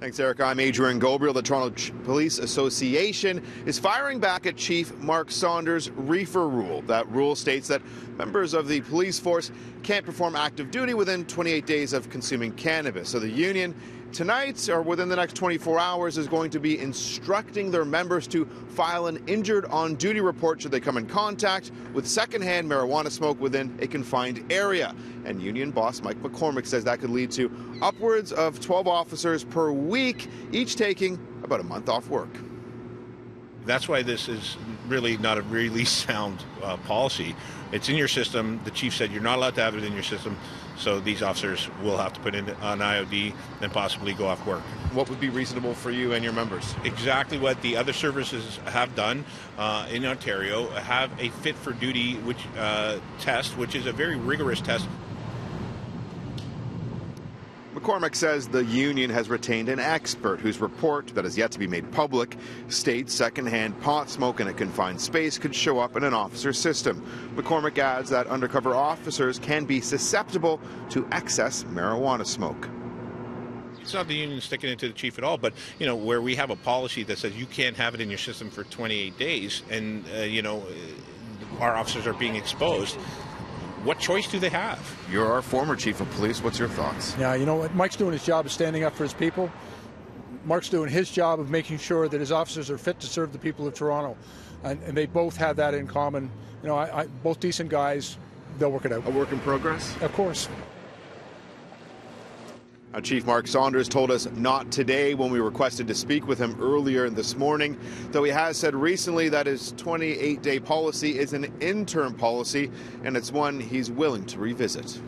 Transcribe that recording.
Thanks, Eric. I'm Adrian Gobriel. The Toronto Police Association is firing back at Chief Mark Saunders' reefer rule. That rule states that members of the police force can't perform active duty within 28 days of consuming cannabis. So the union tonight, or within the next 24 hours, is going to be instructing their members to file an injured on-duty report should they come in contact with secondhand marijuana smoke within a confined area. And union boss Mike McCormick says that could lead to upwards of 12 officers per week, each taking about a month off work. That's why this is really not a really sound policy. It's in your system. The chief said you're not allowed to have it in your system, so these officers will have to put in an IOD and possibly go off work. What would be reasonable for you and your members? Exactly what the other services have done in Ontario, have a fit for duty test, which is a very rigorous test. McCormick says the union has retained an expert whose report, that is yet to be made public, states secondhand pot smoke in a confined space could show up in an officer's system. McCormick adds that undercover officers can be susceptible to excess marijuana smoke. It's not the union sticking it to the chief at all, but, where we have a policy that says you can't have it in your system for 28 days and, our officers are being exposed, what choice do they have? You're our former chief of police. What's your thoughts? Yeah, you know what? Mike's doing his job of standing up for his people. Mark's doing his job of making sure that his officers are fit to serve the people of Toronto. And they both have that in common. Both decent guys, they'll work it out. A work in progress? Of course. Chief Mark Saunders told us not today when we requested to speak with him earlier this morning, though he has said recently that his 28-day policy is an interim policy and it's one he's willing to revisit.